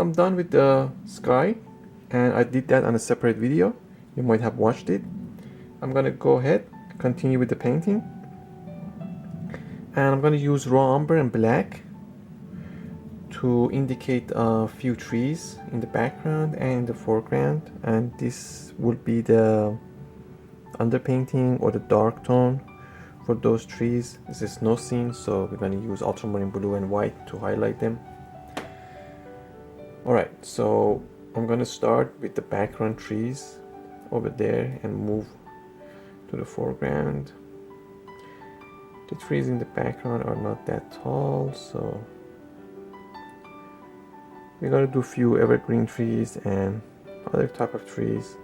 I'm done with the sky, and I did that on a separate video. You might have watched it. I'm gonna go ahead, continue with the painting, and I'm gonna use raw umber and black to indicate a few trees in the background and in the foreground, and this will be the underpainting or the dark tone for those trees. This is snow scene, so we're going to use ultramarine blue and white to highlight them. Alright, so I'm going to start with the background trees over there and move to the foreground. The trees in the background are not that tall, so we're going to do a few evergreen trees and other type of trees.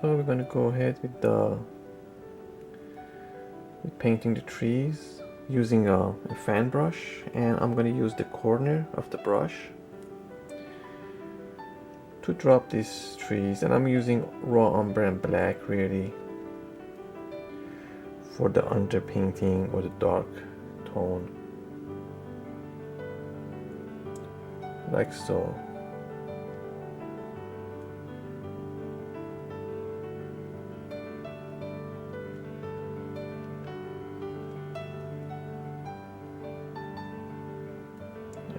So we're going to go ahead with painting the trees using a fan brush, and I'm going to use the corner of the brush to drop these trees, and I'm using raw umber and black really for the underpainting or the dark tone, like so.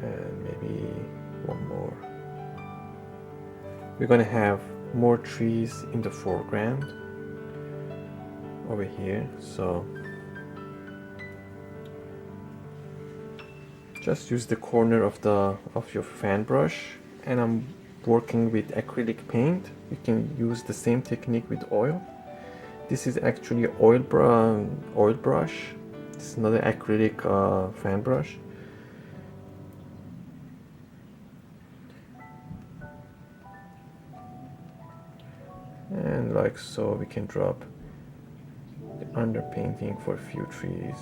And maybe one more. We're gonna have more trees in the foreground over here, so just use the corner of your fan brush, and I'm working with acrylic paint. You can use the same technique with oil. This is actually oil brush. It's not an acrylic fan brush. And like so, we can drop the underpainting for a few trees.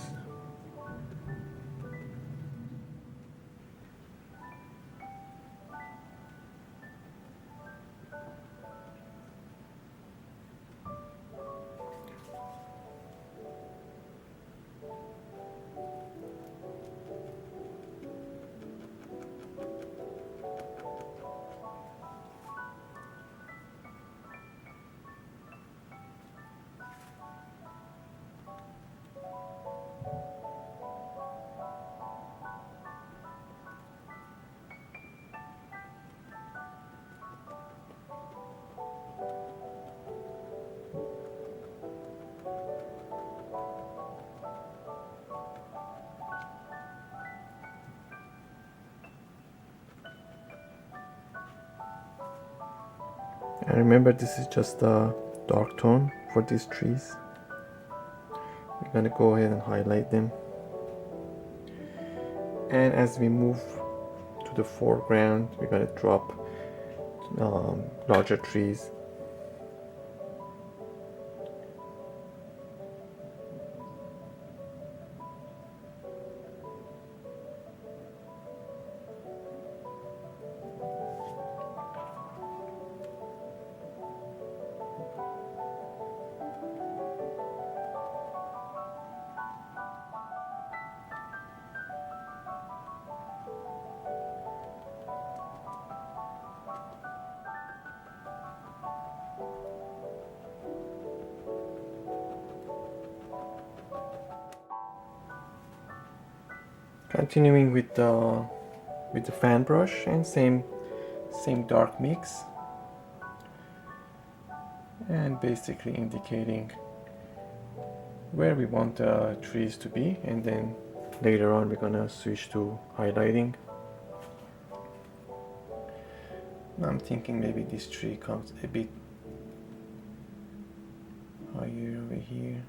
And remember, this is just a dark tone for these trees. We're gonna go ahead and highlight them. And as we move to the foreground, we're gonna drop larger trees. Continuing with the fan brush, and same dark mix, and basically indicating where we want the trees to be, and then later on we're gonna switch to highlighting. I'm thinking maybe this tree comes a bit higher over here.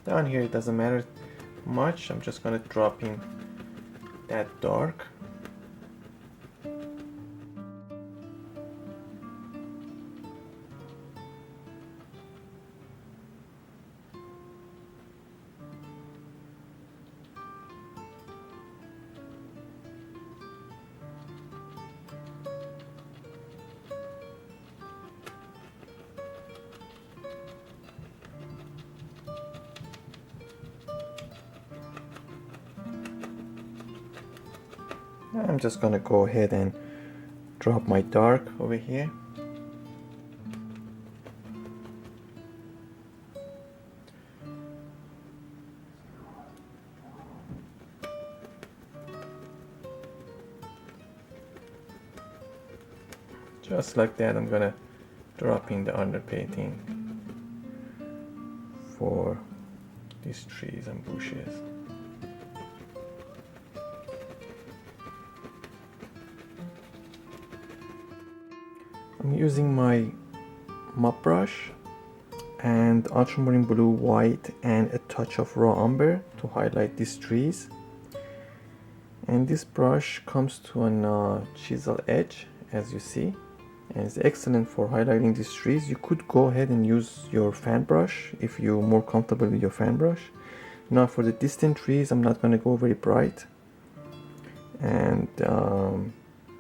Down here it doesn't matter much. I'm just gonna drop in that dark. I'm just gonna go ahead and drop my dark over here. Just like that, I'm gonna drop in the underpainting for these trees and bushes. I'm using my mop brush and ultramarine blue, white, and a touch of raw umber to highlight these trees. And this brush comes to an chisel edge, as you see, and it's excellent for highlighting these trees. You could go ahead and use your fan brush if you're more comfortable with your fan brush. Now for the distant trees, I'm not going to go very bright, and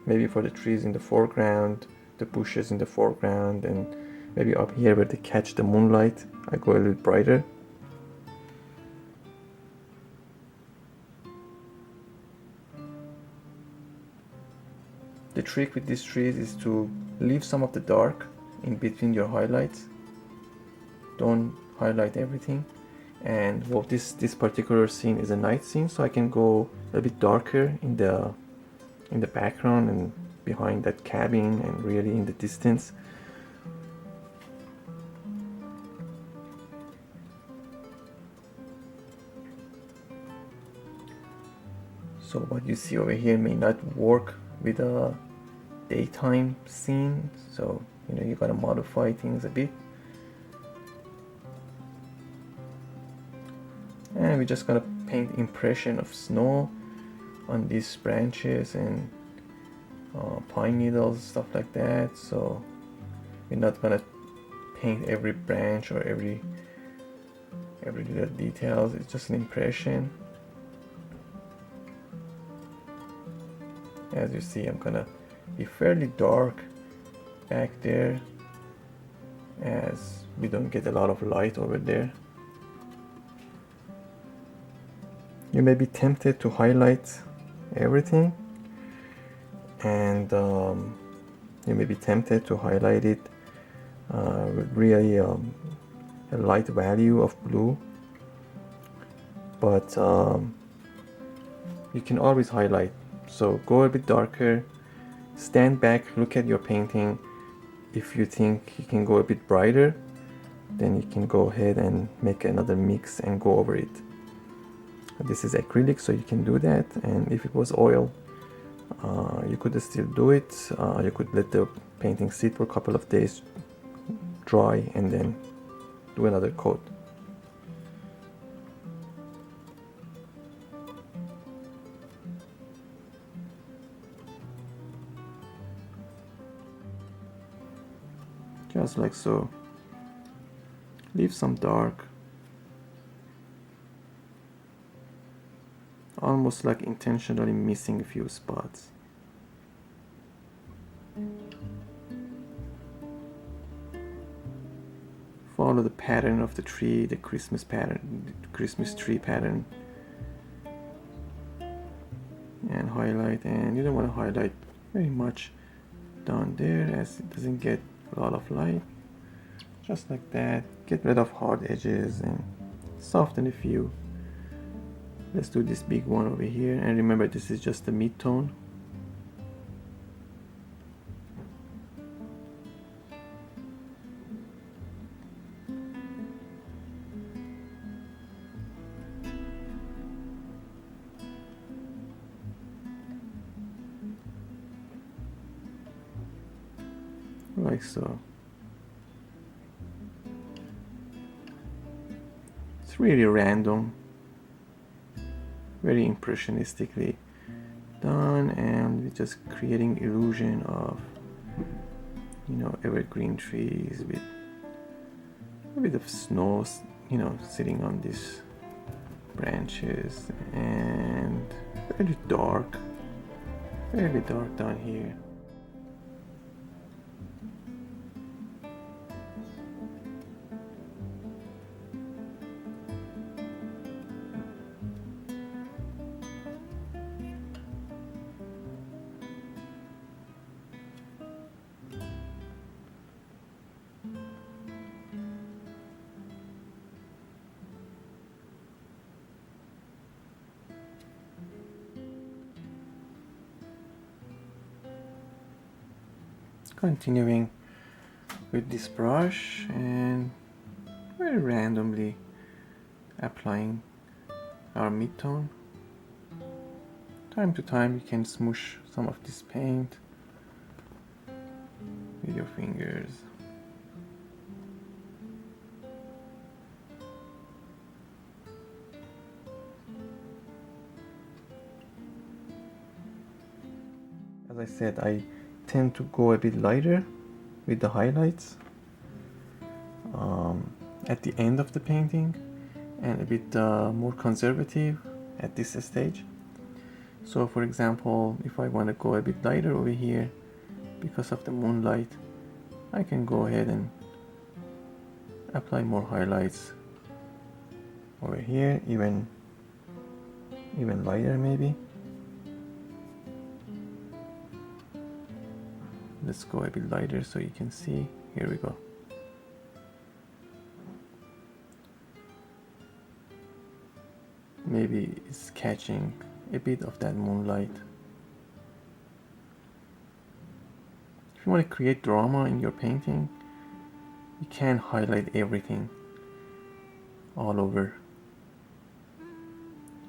maybe for the trees in the foreground, the bushes in the foreground, and maybe up here where they catch the moonlight, I go a little brighter. The trick with these trees is to leave some of the dark in between your highlights. Don't highlight everything. And well, this particular scene is a night scene, so I can go a bit darker in the background and behind that cabin and really in the distance. So what you see over here may not work with a daytime scene, so you gotta modify things a bit. And we're just gonna paint impression of snow on these branches and pine needles, stuff like that. So we're not gonna paint every branch or every little details. It's just an impression. As you see, I'm gonna be fairly dark back there as we don't get a lot of light over there. You may be tempted to highlight everything, and you may be tempted to highlight it with really a light value of blue, but you can always highlight. So go a bit darker, stand back, look at your painting. If you think you can go a bit brighter, then you can go ahead and make another mix and go over it. This is acrylic, so you can do that. And if it was oil, you could still do it. You could let the painting sit for a couple of days, dry, and then do another coat. Just like so. Leave some dark, almost like intentionally missing a few spots. Follow the pattern of the tree, the Christmas pattern, the Christmas tree pattern, and highlight. And you don't want to highlight very much down there as it doesn't get a lot of light. Just like that. Get rid of hard edges and soften a few. Let's do this big one over here, and remember this is just the mid-tone. Like so. It's really random, very impressionistically done, and we're just creating illusion of evergreen trees with a bit of snow sitting on these branches, and very dark down here. Continuing with this brush and very randomly applying our midtone. Time to time you can smoosh some of this paint with your fingers. As I said, I tend to go a bit lighter with the highlights at the end of the painting, and a bit more conservative at this stage. So for example, if I want to go a bit lighter over here because of the moonlight, I can go ahead and apply more highlights over here, even lighter maybe. Let's go a bit lighter so you can see. Here we go. Maybe it's catching a bit of that moonlight. If you want to create drama in your painting, you can highlight everything all over.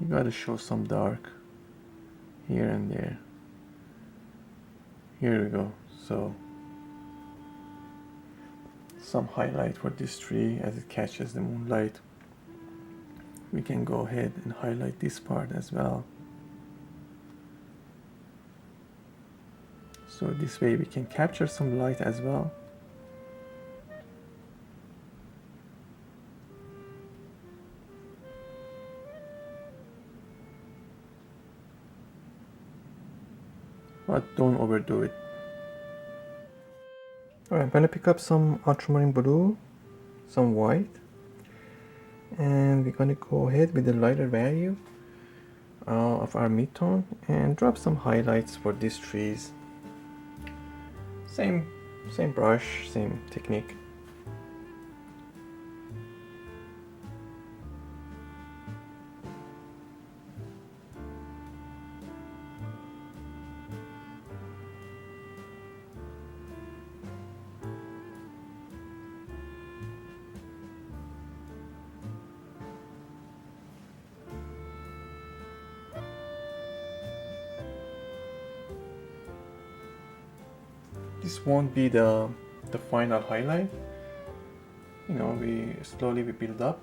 You gotta show some dark here and there. Here we go. So some highlight for this tree as it catches the moonlight. We can go ahead and highlight this part as well. So this way we can capture some light as well. But don't overdo it. Alright, I'm going to pick up some ultramarine blue, some white, and we're going to go ahead with the lighter value of our midtone and drop some highlights for these trees. Same brush, same technique. This won't be the final highlight. You know, we slowly build up.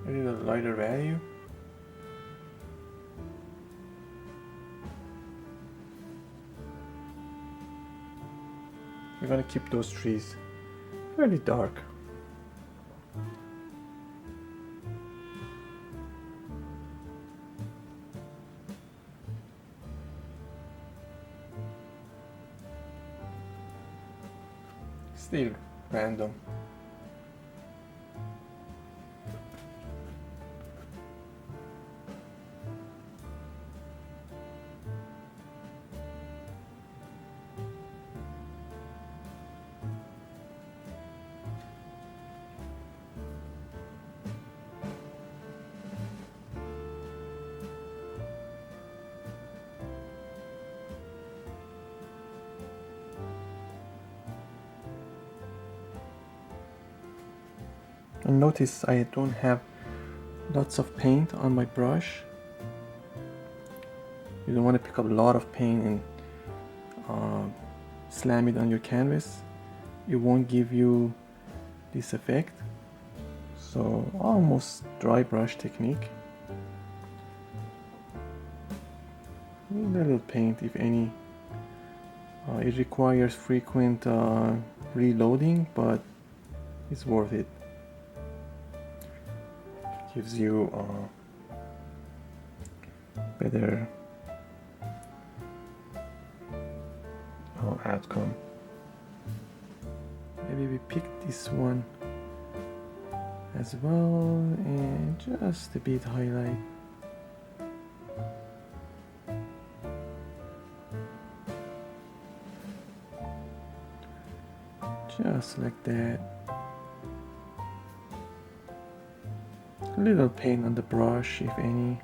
A little lighter value. We're gonna keep those trees fairly dark. Still random. And notice I don't have lots of paint on my brush. You don't want to pick up a lot of paint and slam it on your canvas. It won't give you this effect. So almost dry brush technique. A little paint if any. It requires frequent reloading, but it's worth it. Gives you better outcome. Maybe we pick this one as well and just a bit highlight. Just like that. A little paint on the brush, if any.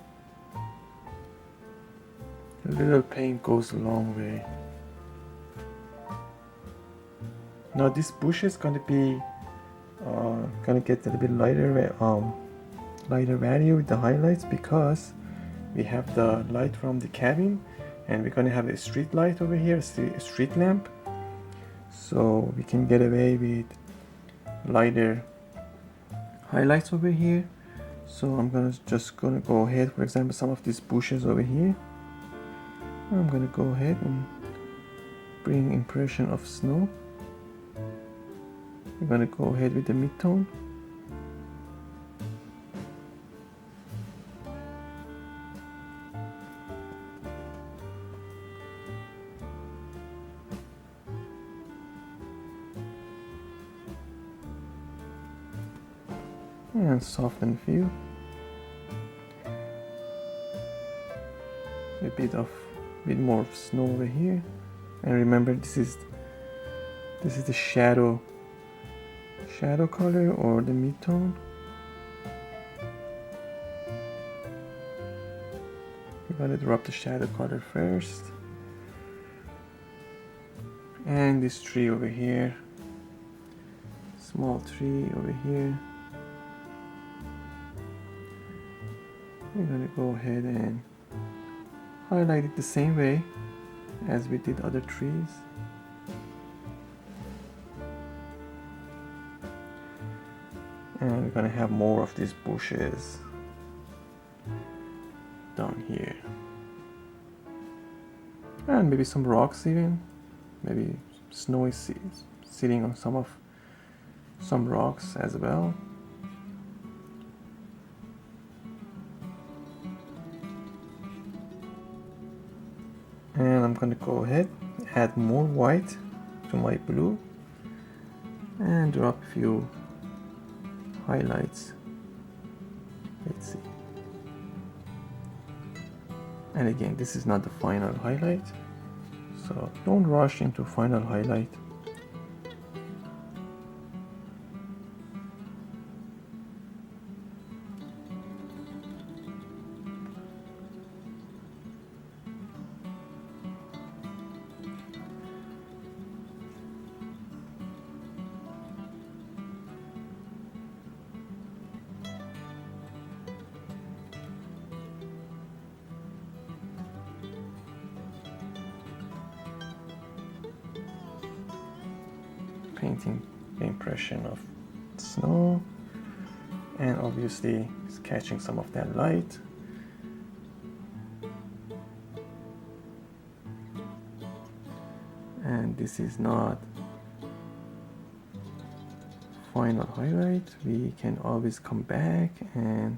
A little paint goes a long way. Now this bush is gonna be gonna get a little bit lighter value with the highlights because we have the light from the cabin and we're gonna have a street light over here, a street lamp, so we can get away with lighter highlights over here. So I'm just gonna go ahead, for example, some of these bushes over here, I'm gonna go ahead and bring impression of snow. We're gonna go ahead with the mid-tone. And soften few. A bit more of snow over here. And remember, this is the shadow color or the mid-tone. We're gonna drop the shadow color first. And this tree over here, small tree over here. We're gonna go ahead and highlight it the same way as we did other trees. And we're gonna have more of these bushes down here. And maybe some rocks even. Maybe snow is sitting on some rocks as well. And I'm gonna go ahead, add more white to my blue and drop a few highlights. Let's see. And again, this is not the final highlight, so don't rush into final highlight. Painting the impression of snow, and obviously it's catching some of that light. And this is not final highlight. We can always come back and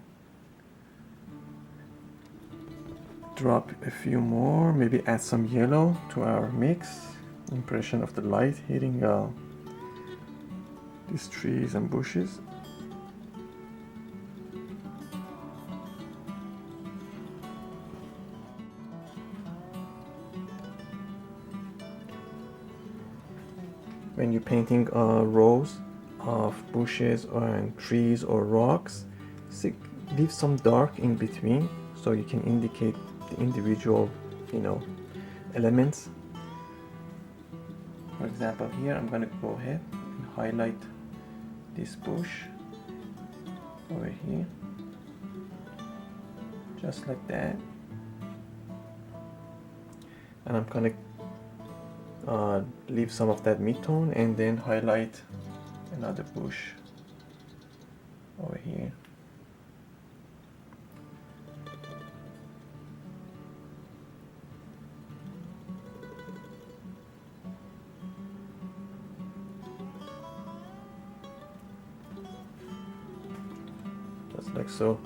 drop a few more, maybe add some yellow to our mix. Impression of the light hitting these trees and bushes. When you're painting rows of bushes and trees or rocks, leave some dark in between so you can indicate the individual, elements. For example, here I'm going to go ahead and highlight this bush over here, just like that, and I'm going to leave some of that mid-tone and then highlight another bush over here. Just like so.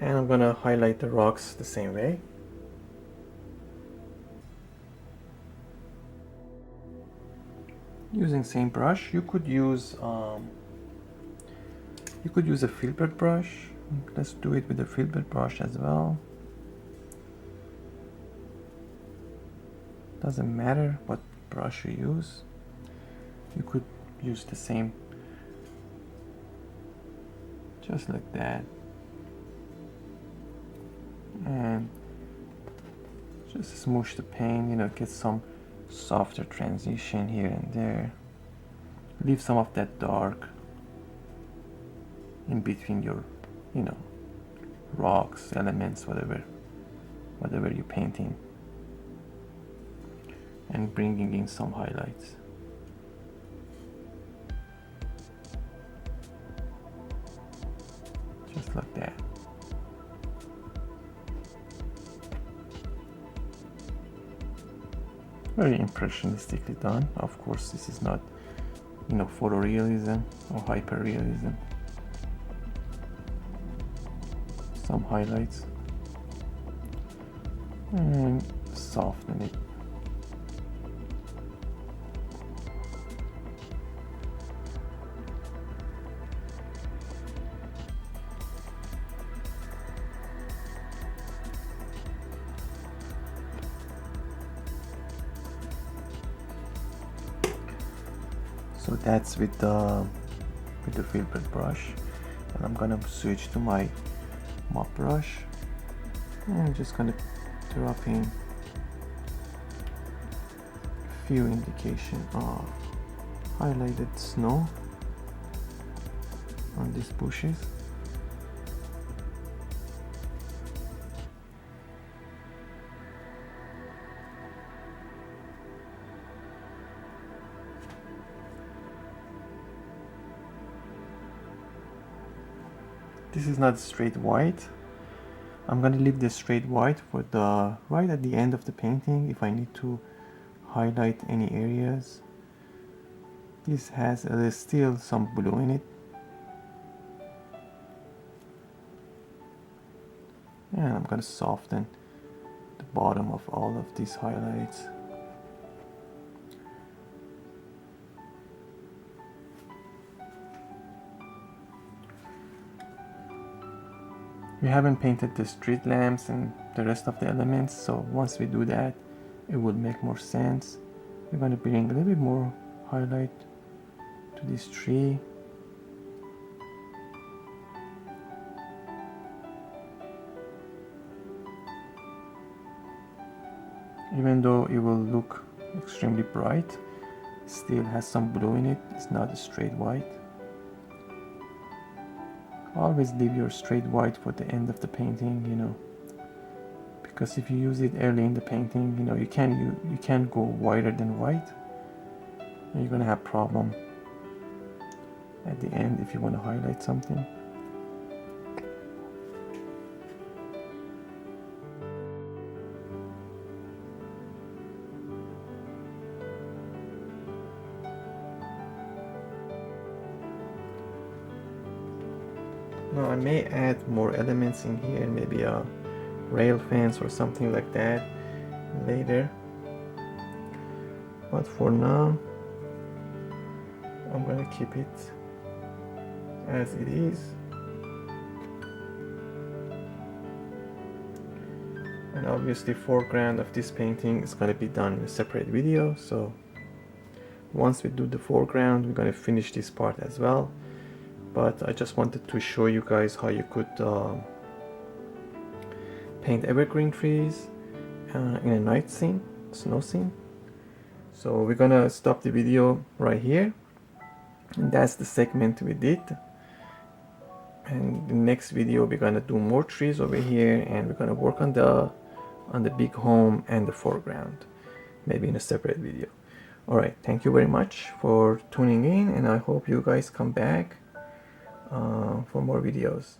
And I'm gonna highlight the rocks the same way. Using same brush, you could use a filbert brush. Let's do it with a filbert brush as well. Doesn't matter what brush you use. You could use the same, just like that, and just smoosh the paint, you know, get some softer transition here and there. Leave some of that dark in between your, you know, rocks, elements, whatever you're painting, and bringing in some highlights. Just like that. Very impressionistically done. Of course, this is not, you know, photorealism or hyperrealism. Some highlights and soften it. So that's with the filbert brush, and I'm gonna switch to my mop brush, and I'm just gonna drop in a few indication of highlighted snow on these bushes. This is not straight white. I'm gonna leave the straight white for the right at the end of the painting if I need to highlight any areas. This has still some blue in it. And I'm gonna soften the bottom of all of these highlights. We haven't painted the street lamps and the rest of the elements, so once we do that, it will make more sense. We're going to bring a little bit more highlight to this tree. Even though it will look extremely bright, still has some blue in it. It's not a straight white. Always leave your straight white for the end of the painting, you know, because if you use it early in the painting, you know, you can't go whiter than white, and you're gonna have problem at the end if you want to highlight something. Now I may add more elements in here, maybe a rail fence or something like that later, but for now I'm gonna keep it as it is. And obviously foreground of this painting is gonna be done in a separate video, so once we do the foreground we're gonna finish this part as well. But I just wanted to show you guys how you could paint evergreen trees in a night scene, snow scene. So we're gonna stop the video right here, and that's the segment we did. And the next video we're gonna do more trees over here, and we're gonna work on the big home and the foreground, maybe in a separate video. Alright, thank you very much for tuning in, and I hope you guys come back for more videos.